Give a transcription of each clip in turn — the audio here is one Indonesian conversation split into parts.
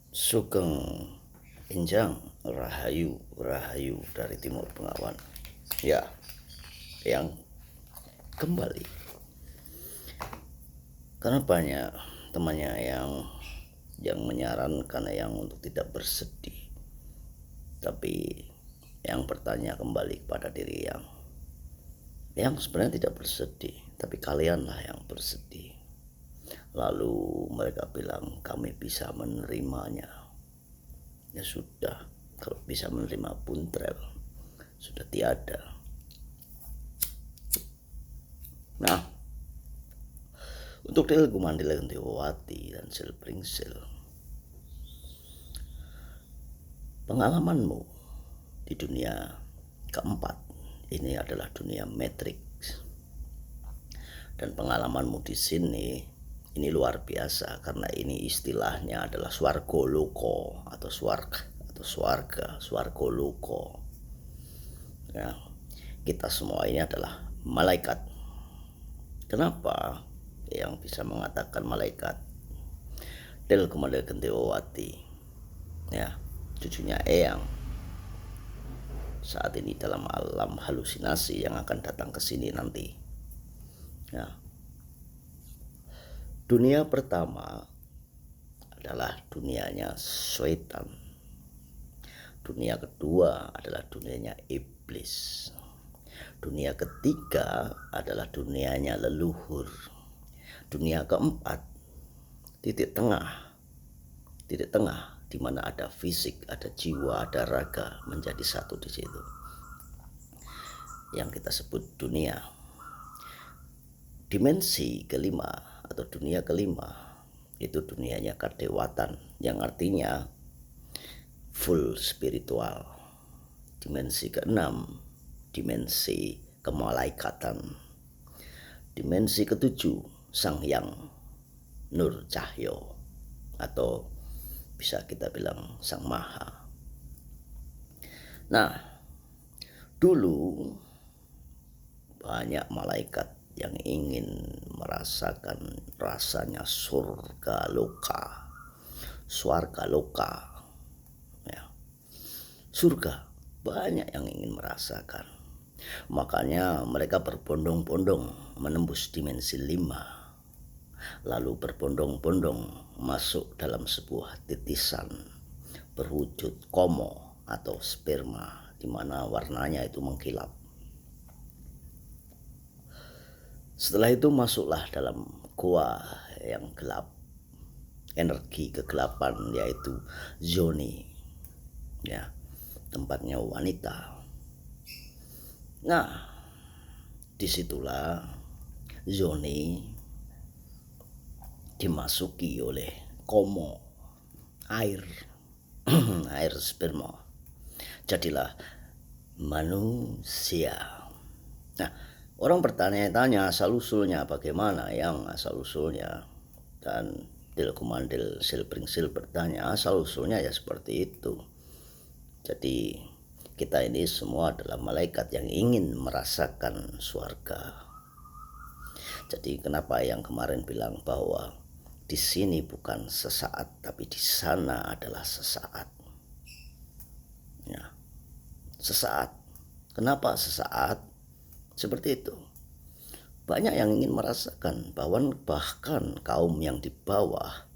Sugeng Enjang Rahayu Rahayu dari Timur Bengawan. Ya, yang kembali karena banyak temannya yang menyarankan yang untuk tidak bersedih, tapi yang bertanya kembali kepada diri yang sebenarnya tidak bersedih, tapi kalianlah yang bersedih. Lalu mereka bilang kami bisa menerimanya. Ya sudah, kalau bisa menerima buntrel sudah tiada. Nah, untuk Del Gumandil Gentiwati dan Silpringsil, pengalamanmu di dunia keempat ini adalah dunia matrix, dan pengalamanmu di sini ini luar biasa karena ini istilahnya adalah swargoloko atau swargoloko. Ya, kita semua ini adalah malaikat. Kenapa yang bisa mengatakan malaikat? Del Gumandil Gentiwati, ya, cucunya Eyang saat ini dalam alam halusinasi yang akan datang ke sini nanti. Ya. Dunia pertama adalah dunianya syaitan. Dunia kedua adalah dunianya iblis. Dunia ketiga adalah dunianya leluhur. Dunia keempat, titik tengah di mana ada fisik, ada jiwa, ada raga menjadi satu di situ. Yang kita sebut dunia. Dimensi kelima atau dunia kelima itu dunianya kadewatan, yang artinya full spiritual. Dimensi keenam, dimensi kemalaikatan. Dimensi ketujuh, Sang Hyang Nur Cahyo, atau bisa kita bilang Sang Maha. Nah, dulu banyak malaikat yang ingin merasakan rasanya surga loka, ya. Surga banyak yang ingin merasakan. Makanya mereka berbondong-bondong menembus dimensi 5, lalu berbondong-bondong masuk dalam sebuah titisan berwujud komo atau sperma, di mana warnanya itu mengkilap. Setelah itu masuklah dalam gua yang gelap, energi kegelapan, yaitu zoni, ya, tempatnya wanita. Nah, disitulah zoni dimasuki oleh komo, air air sperma, jadilah manusia. Nah, orang bertanya-tanya asal-usulnya bagaimana, yang asal-usulnya, dan Del Gumandil Silpringsil bertanya asal-usulnya ya seperti itu. Jadi kita ini semua adalah malaikat yang ingin merasakan surga. Jadi kenapa yang kemarin bilang bahwa di sini bukan sesaat tapi di sana adalah sesaat. Ya, sesaat. Kenapa sesaat? Seperti itu. Banyak yang ingin merasakan bahkan kaum yang di bawah,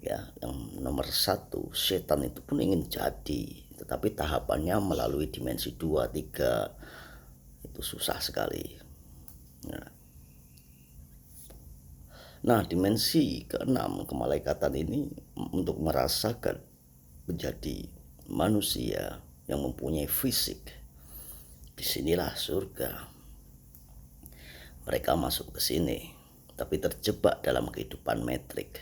ya, yang nomor 1 setan itu pun ingin jadi, tetapi tahapannya melalui dimensi 2, 3 itu susah sekali. Nah, dimensi ke-6 kemalaikatan ini untuk merasakan menjadi manusia yang mempunyai fisik. Disinilah surga. Mereka masuk ke sini, tapi terjebak dalam kehidupan metrik,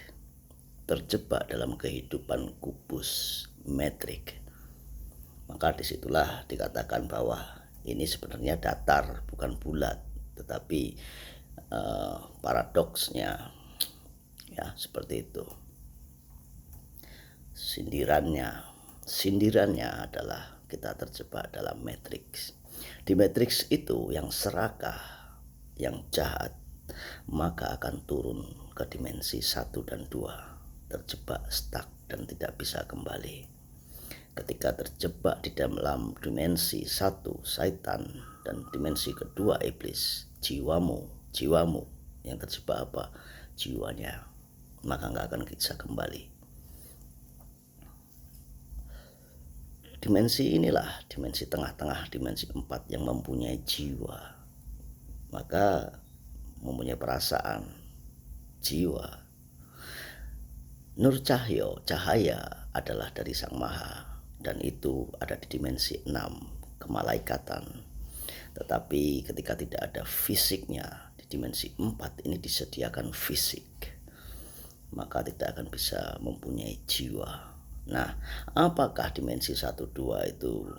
terjebak dalam kehidupan kubus metrik. Maka disitulah dikatakan bahwa ini sebenarnya datar, bukan bulat, tetapi paradoksnya, ya, seperti itu. Sindirannya adalah kita terjebak dalam matrix. Di matrix itu yang serakah, yang jahat, maka akan turun ke dimensi 1 dan 2, terjebak, stuck, dan tidak bisa kembali. Ketika terjebak di dalam dimensi satu syaitan dan dimensi kedua iblis, jiwamu yang terjebak apa? Jiwanya, maka nggak akan bisa kembali. Dimensi inilah dimensi tengah-tengah, dimensi 4 yang mempunyai jiwa, maka mempunyai perasaan, jiwa. Nur cahaya adalah dari Sang Maha, dan itu ada di dimensi 6, kemalaikatan. Tetapi ketika tidak ada fisiknya, di dimensi 4 ini disediakan fisik, maka tidak akan bisa mempunyai jiwa. Nah, apakah dimensi 1, 2 itu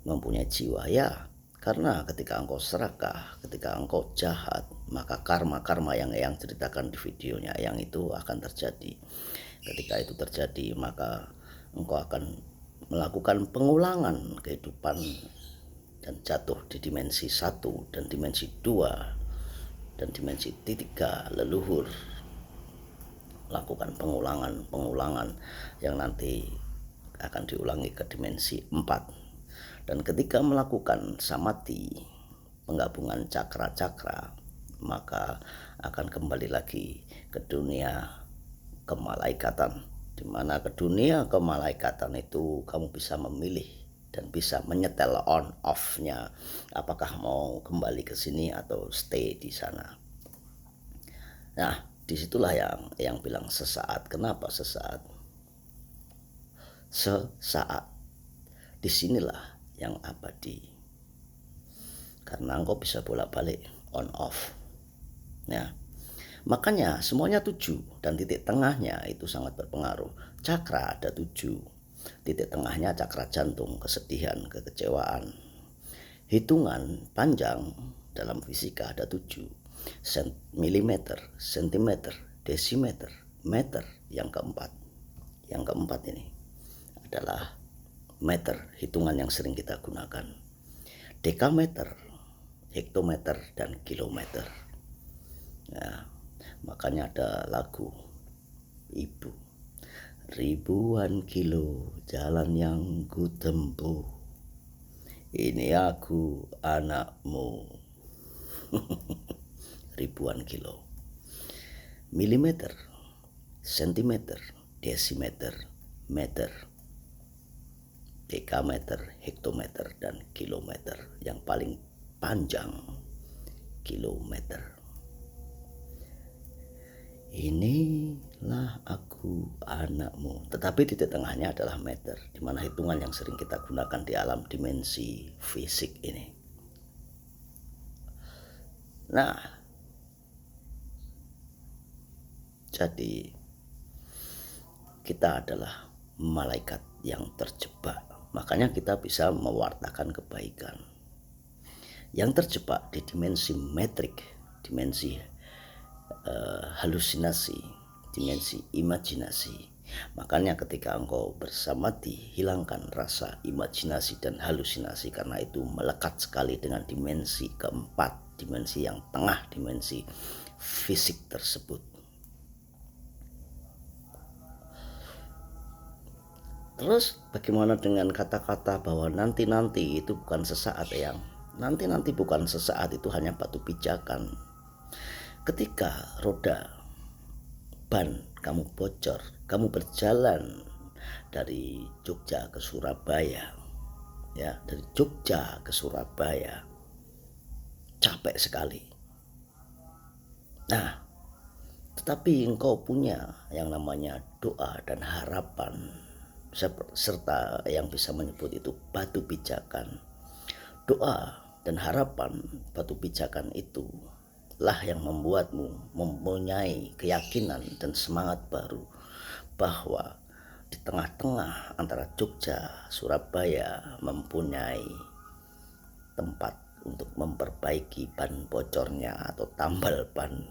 mempunyai jiwa? Ya, karena ketika engkau serakah, ketika engkau jahat, maka karma-karma yang ceritakan di videonya yang itu akan terjadi. Ketika itu terjadi, maka engkau akan melakukan pengulangan kehidupan dan jatuh di dimensi 1 dan dimensi 2 dan dimensi 3 leluhur. Lakukan pengulangan yang nanti akan diulangi ke dimensi 4. Dan ketika melakukan samadhi, penggabungan cakra-cakra, maka akan kembali lagi ke dunia kemalaikatan, di mana ke dunia kemalaikatan itu kamu bisa memilih dan bisa menyetel on off-nya, apakah mau kembali ke sini atau stay di sana. Nah, disitulah yang bilang sesaat. Kenapa sesaat? Sesaat. Disinilah yang abadi. Karena engkau bisa bolak-balik on off. Ya. Makanya semuanya 7 dan titik tengahnya itu sangat berpengaruh. Cakra ada 7. Titik tengahnya cakra jantung, kesedihan, kekecewaan. Hitungan panjang dalam fisika ada 7. Milimeter, sentimeter, desimeter, meter. Yang keempat ini adalah meter, hitungan yang sering kita gunakan. Dekameter, hektometer, dan kilometer. Ya, makanya ada lagu Ibu. Ribuan kilo jalan yang ku tempuh, ini aku anakmu. Ribuan kilo. Milimeter, sentimeter, desimeter, meter, dekameter, hektometer, dan kilometer. Yang paling panjang kilometer. Inilah aku anakmu. Tetapi titik tengahnya adalah meter, di mana hitungan yang sering kita gunakan di alam dimensi fisik ini. Nah, jadi kita adalah malaikat yang terjebak. Makanya kita bisa mewartakan kebaikan. Yang terjebak di dimensi metrik, dimensi halusinasi, dimensi imajinasi. Makanya ketika engkau bersamadhi, hilangkan rasa imajinasi dan halusinasi, karena itu melekat sekali dengan dimensi keempat, dimensi yang tengah, dimensi fisik tersebut. Terus bagaimana dengan kata-kata bahwa nanti-nanti itu bukan sesaat, yang nanti-nanti bukan sesaat, itu hanya batu pijakan. Ketika roda ban kamu bocor, kamu berjalan dari Jogja ke Surabaya, ya, dari Jogja ke Surabaya, capek sekali. Nah, tetapi engkau punya yang namanya doa dan harapan, serta yang bisa menyebut itu batu pijakan. Doa dan harapan batu pijakan itu lah yang membuatmu mempunyai keyakinan dan semangat baru bahwa di tengah-tengah antara Jogja, Surabaya mempunyai tempat untuk memperbaiki ban bocornya atau tambal ban.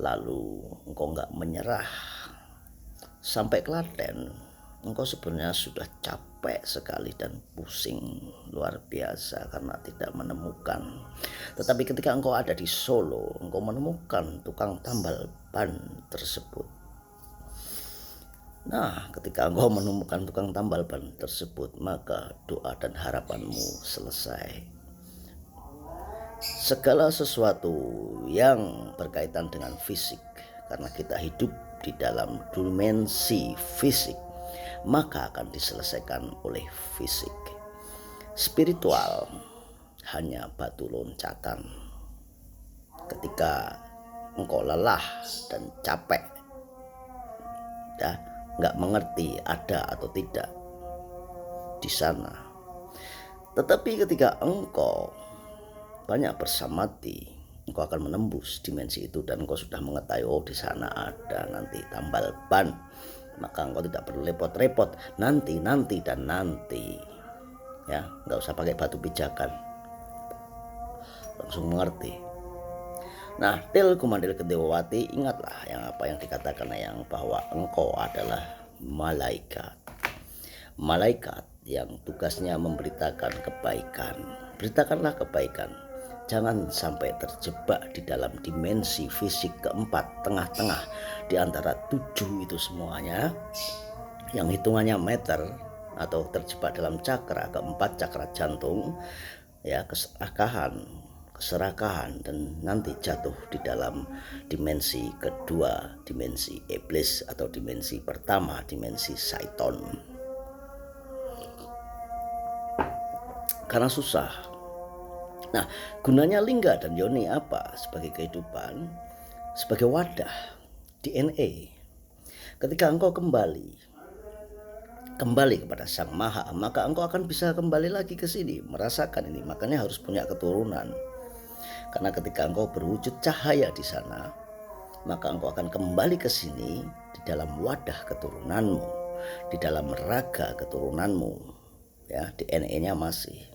Lalu engkau nggak menyerah sampai Klaten. Engkau sebenarnya sudah capek sekali dan pusing luar biasa karena tidak menemukan. Tetapi ketika engkau ada di Solo, engkau menemukan tukang tambal ban tersebut. Nah, ketika engkau menemukan tukang tambal ban tersebut, maka doa dan harapanmu selesai. Segala sesuatu yang berkaitan dengan fisik, karena kita hidup di dalam dimensi fisik, maka akan diselesaikan oleh fisik. Spiritual hanya batu loncatan. Ketika engkau lelah dan capek, ya, nggak mengerti ada atau tidak di sana. Tetapi ketika engkau banyak bersamadi, engkau akan menembus dimensi itu dan engkau sudah mengetahui, oh di sana ada nanti tambal ban, maka engkau tidak perlu repot-repot nanti dan nanti, ya, nggak usah pakai batu pijakan, langsung mengerti. Nah, Tilkumandil Kedewawati, ingatlah yang dikatakan yang bahwa engkau adalah malaikat. Malaikat yang tugasnya memberitakan kebaikan. Beritakanlah kebaikan. Jangan sampai terjebak di dalam dimensi fisik keempat, tengah-tengah di antara 7 itu semuanya, yang hitungannya meter, atau terjebak dalam cakra keempat, cakra jantung, ya, keserakahan, dan nanti jatuh di dalam dimensi kedua, dimensi iblis, atau dimensi pertama, dimensi syaiton. Karena susah. Nah, gunanya lingga dan yoni apa? Sebagai kehidupan, sebagai wadah, DNA. Ketika engkau kembali kepada Sang Maha, maka engkau akan bisa kembali lagi ke sini, merasakan ini. Makanya harus punya keturunan. Karena ketika engkau berwujud cahaya di sana, maka engkau akan kembali ke sini di dalam wadah keturunanmu, di dalam raga keturunanmu, ya, DNA-nya masih.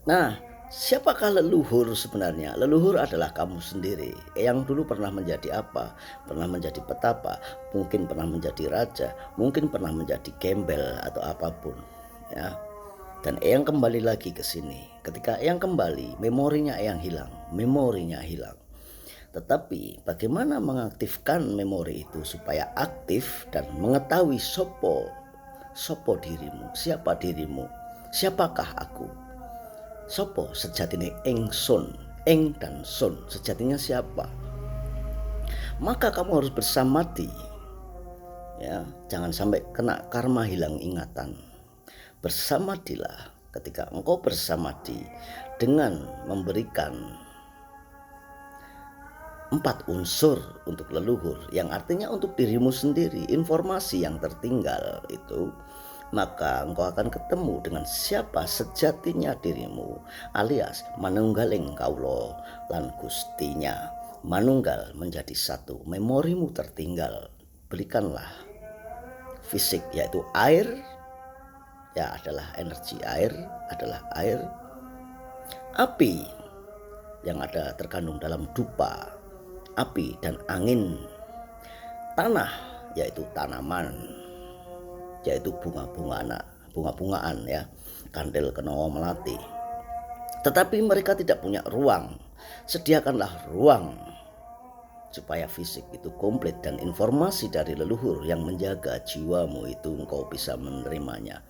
Nah, siapakah leluhur sebenarnya? Leluhur adalah kamu sendiri yang dulu pernah menjadi apa? Pernah menjadi petapa, mungkin pernah menjadi raja, mungkin pernah menjadi gembel atau apapun, ya. Dan Eyang kembali lagi ke sini. Ketika Eyang kembali, memorinya Eyang hilang. Tetapi bagaimana mengaktifkan memori itu supaya aktif dan mengetahui sopo dirimu, siapa dirimu, siapakah aku, sopo sejatinya Engsun, Eng dan Sun, sejatinya siapa? Maka kamu harus bersamadi, ya, jangan sampai kena karma hilang ingatan. Bersamadilah. Ketika engkau bersamadi dengan memberikan 4 unsur untuk leluhur, yang artinya untuk dirimu sendiri, informasi yang tertinggal itu, maka engkau akan ketemu dengan siapa sejatinya dirimu, alias manunggaling kaulo lan gustinya. Manunggal menjadi satu, memorimu tertinggal. Berikanlah fisik, yaitu air, ya, adalah energi air, adalah air. Api yang ada terkandung dalam dupa, api dan angin. Tanah, yaitu tanaman, yaitu bunga-bungaan, ya, kandel kenowo melati. Tetapi mereka tidak punya ruang. Sediakanlah ruang supaya fisik itu komplit dan informasi dari leluhur yang menjaga jiwamu itu engkau bisa menerimanya.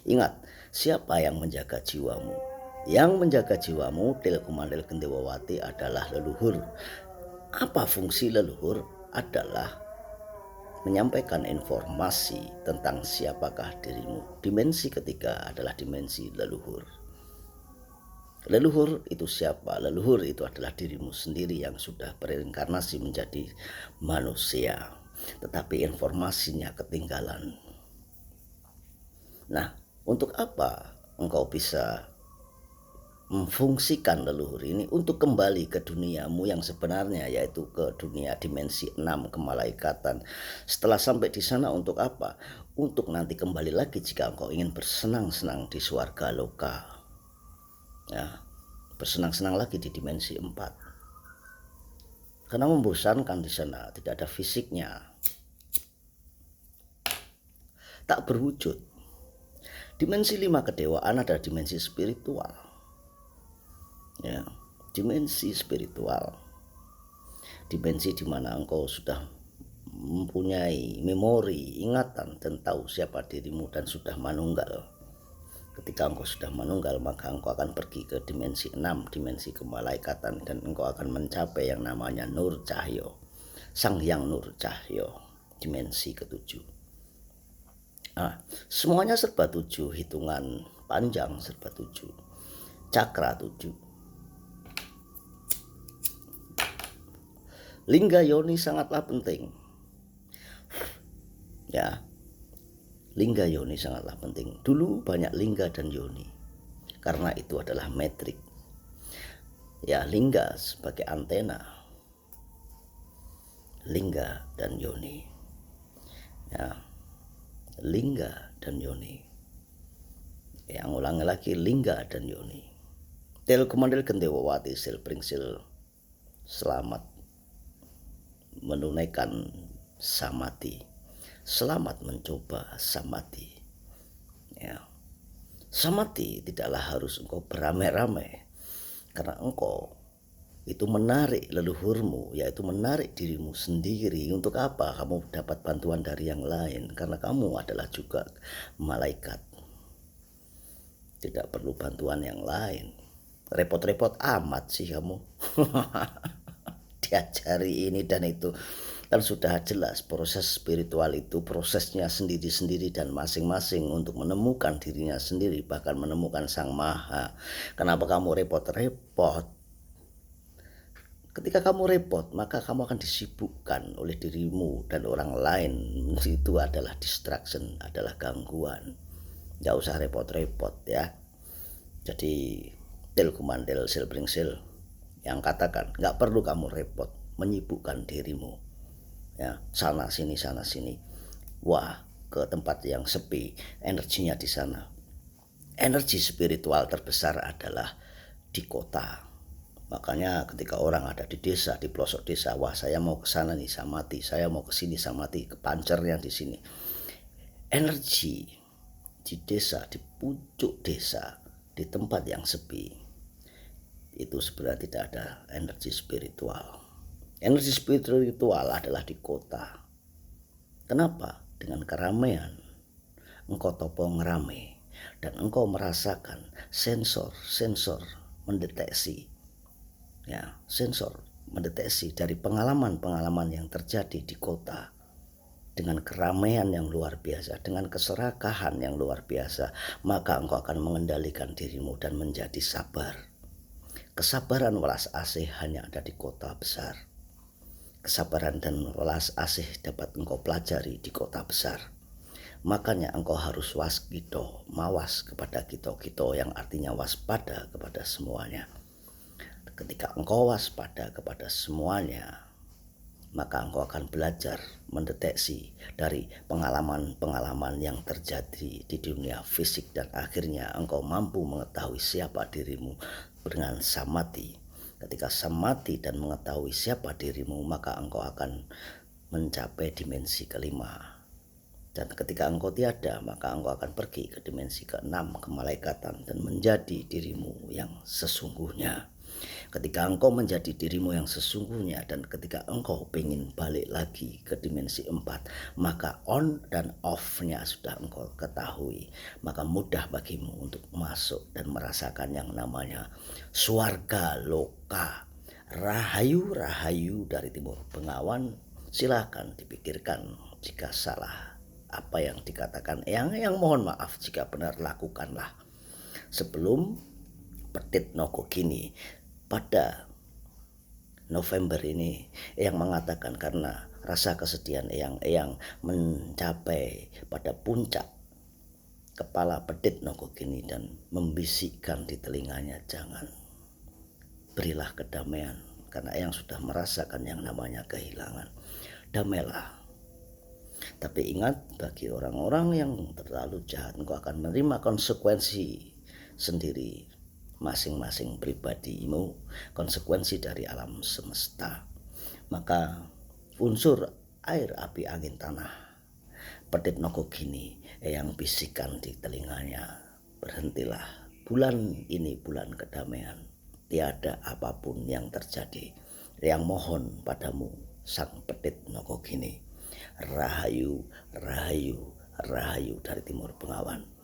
Ingat, siapa yang menjaga jiwamu? Yang menjaga jiwamu, Tilkumandil Gendewawati, adalah leluhur. Apa fungsi leluhur? Adalah menyampaikan informasi tentang siapakah dirimu. Dimensi ketiga adalah dimensi leluhur. Leluhur itu siapa? Leluhur itu adalah dirimu sendiri yang sudah berinkarnasi menjadi manusia, tetapi informasinya ketinggalan. Nah, untuk apa engkau bisa memfungsikan leluhur ini untuk kembali ke duniamu yang sebenarnya, yaitu ke dunia dimensi 6 kemalaikatan. Setelah sampai di sana untuk apa? Untuk nanti kembali lagi jika engkau ingin bersenang-senang di swarga loka, ya, bersenang-senang lagi di dimensi 4. Karena membosankan di sana, tidak ada fisiknya, tak berwujud. Dimensi 5 kedewaan adalah dimensi spiritual, ya, dimensi spiritual, dimensi di mana engkau sudah mempunyai memori, ingatan dan tahu siapa dirimu dan sudah manunggal. Ketika engkau sudah manunggal, maka engkau akan pergi ke dimensi 6, dimensi kemalaikatan, dan engkau akan mencapai yang namanya Nur Cahyo, Sang Hyang Nur Cahyo, dimensi ketujuh. Nah, semuanya serba tujuh, hitungan panjang serba tujuh, cakra tujuh. Lingga yoni sangatlah penting. Ya, lingga yoni sangatlah penting. Dulu banyak lingga dan yoni, karena itu adalah metrik. Ya, lingga sebagai antena, lingga dan yoni. Ya, lingga dan yoni. Yang ulangi lagi, lingga dan yoni. Telkomandel Gendewawati Silpringsil selamat menunaikan samati. Selamat mencoba samati. Ya. Samati tidaklah harus engkau beramai-ramai, karena engkau itu menarik leluhurmu, yaitu menarik dirimu sendiri. Untuk apa kamu dapat bantuan dari yang lain? Karena kamu adalah juga malaikat, tidak perlu bantuan yang lain. Repot-repot amat sih kamu diajari ini dan itu. Kan sudah jelas proses spiritual itu prosesnya sendiri-sendiri dan masing-masing untuk menemukan dirinya sendiri, bahkan menemukan Sang Maha. Kenapa kamu repot-repot? Ketika kamu repot, maka kamu akan disibukkan oleh dirimu dan orang lain. Itu adalah distraction, adalah gangguan. Gak usah repot-repot ya. Jadi Telkomandel Silpringsil yang katakan gak perlu kamu repot menyibukkan dirimu. Ya, sana sini. Wah, ke tempat yang sepi, energinya di sana. Energi spiritual terbesar adalah di kota. Makanya ketika orang ada di desa, di pelosok desa, wah saya mau ke sana nih samati, saya mau ke sini samati, ke pancernya di sini. Energi di desa, di pucuk desa, di tempat yang sepi, itu sebenarnya tidak ada energi spiritual. Energi spiritual adalah di kota. Kenapa? Dengan keramaian engkau topong rame dan engkau merasakan sensor mendeteksi. Ya, sensor mendeteksi dari pengalaman-pengalaman yang terjadi di kota. Dengan keramaian yang luar biasa, dengan keserakahan yang luar biasa, maka engkau akan mengendalikan dirimu dan menjadi sabar. Kesabaran welas asih hanya ada di kota besar. Kesabaran dan welas asih dapat engkau pelajari di kota besar. Makanya engkau harus waskito, mawas kepada kito yang artinya waspada kepada semuanya. Ketika engkau waspada kepada semuanya, maka engkau akan belajar mendeteksi dari pengalaman-pengalaman yang terjadi di dunia fisik, dan akhirnya engkau mampu mengetahui siapa dirimu dengan samati. Ketika samati dan mengetahui siapa dirimu, maka engkau akan mencapai dimensi kelima. Dan ketika engkau tiada, maka engkau akan pergi ke dimensi keenam, kemalaikatan, dan menjadi dirimu yang sesungguhnya. Ketika engkau menjadi dirimu yang sesungguhnya dan ketika engkau ingin balik lagi ke dimensi 4, maka on dan off-nya sudah engkau ketahui. Maka mudah bagimu untuk masuk dan merasakan yang namanya swarga loka. Rahayu dari timur Bengawan. Silakan dipikirkan jika salah apa yang dikatakan yang mohon maaf jika benar, lakukanlah. Sebelum Petit Nogogini pada November ini yang mengatakan karena rasa kesedihan yang mencapai pada puncak kepala Petit Nogogini dan membisikkan di telinganya, jangan, berilah kedamaian, karena yang sudah merasakan yang namanya kehilangan, damailah. Tapi ingat, bagi orang-orang yang terlalu jahat, engkau akan menerima konsekuensi sendiri. Masing-masing pribadimu, konsekuensi dari alam semesta. Maka unsur air, api, angin, tanah, Petit Nogogini yang bisikan di telinganya, berhentilah, bulan ini bulan kedamaian, tiada apapun yang terjadi. Yang mohon padamu Sang Petit Nogogini, Rahayu, rahayu, rahayu dari Timur Bengawan.